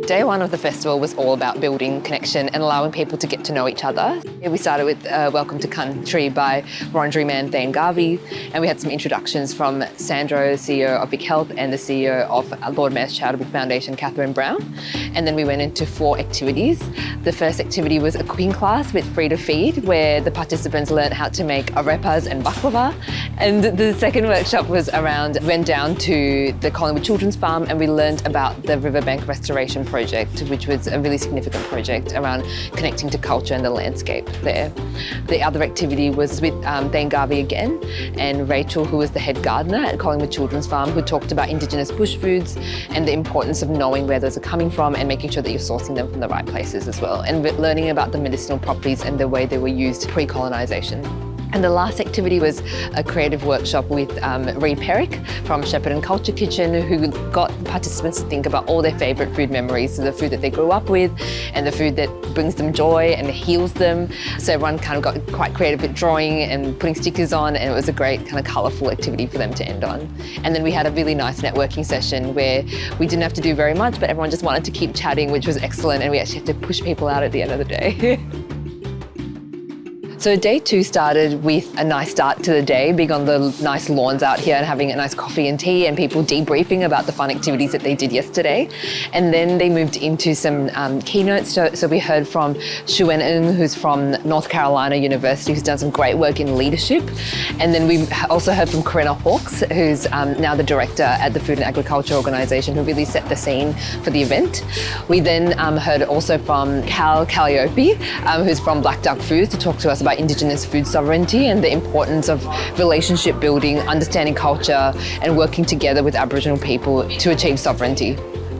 Day one of the festival was all about building connection and allowing people to get to know each other. We started with Welcome to Country by Wurundjeri man Thane Garvey, and we had some introductions from Sandro, CEO of VicHealth, and the CEO of Lord Mayor's Charitable Foundation, Catherine Brown. And then we went into 4 activities. The first activity was a cooking class with Free to Feed, where the participants learned how to make arepas and baklava. And the second workshop was went down to the Collingwood Children's Farm, and we learned about the riverbank restoration project, which was a really significant project around connecting to culture and the landscape there. The other activity was with Thane Garvey again, and Rachel, who was the head gardener at Collingwood Children's Farm, who talked about Indigenous bush foods and the importance of knowing where those are coming from and making sure that you're sourcing them from the right places as well, and learning about the medicinal properties and the way they were used pre-colonisation. And the last activity was a creative workshop with Reid Perrick from Shepherd and Culture Kitchen, who got participants to think about all their favourite food memories, so the food that they grew up with and the food that brings them joy and heals them. So everyone kind of got quite creative with drawing and putting stickers on, and it was a great kind of colourful activity for them to end on. And then we had a really nice networking session where we didn't have to do very much, but everyone just wanted to keep chatting, which was excellent, and we actually had to push people out at the end of the day. So day 2 started with a nice start to the day, being on the nice lawns out here and having a nice coffee and tea and people debriefing about the fun activities that they did yesterday. And then they moved into some keynotes. So we heard from Shu En-Ng, who's from North Carolina University, who's done some great work in leadership. And then we also heard from Corinna Hawkes, who's now the director at the Food and Agriculture Organisation, who really set the scene for the event. We then heard also from Cal Calliope, who's from Black Duck Foods, to talk to us about Indigenous food sovereignty and the importance of relationship building, understanding culture, and working together with Aboriginal people to achieve sovereignty.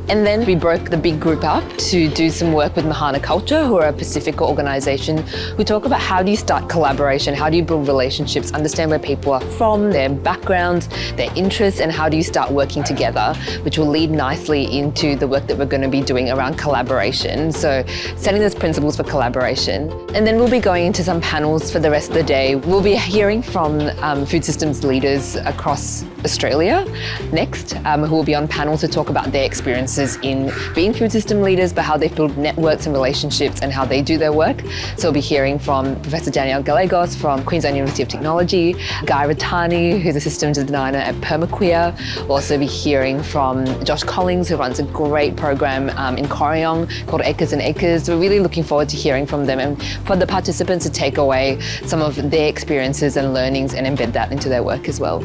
And then we broke the big group up to do some work with Mahana Culture, who are a Pacifica organisation, who talk about how do you start collaboration, how do you build relationships, understand where people are from, their backgrounds, their interests, and how do you start working together, which will lead nicely into the work that we're going to be doing around collaboration. So setting those principles for collaboration. And then we'll be going into some panels for the rest of the day. We'll be hearing from food systems leaders across Australia next, who will be on panels to talk about their experiences in being food system leaders, but how they build networks and relationships and how they do their work. So we'll be hearing from Professor Danielle Gallegos from Queensland University of Technology, Guy Rattani, who's a systems designer at Permaqueer. We'll also be hearing from Josh Collins, who runs a great program in Corryong called Acres and Acres. We're really looking forward to hearing from them and for the participants to take away some of their experiences and learnings and embed that into their work as well.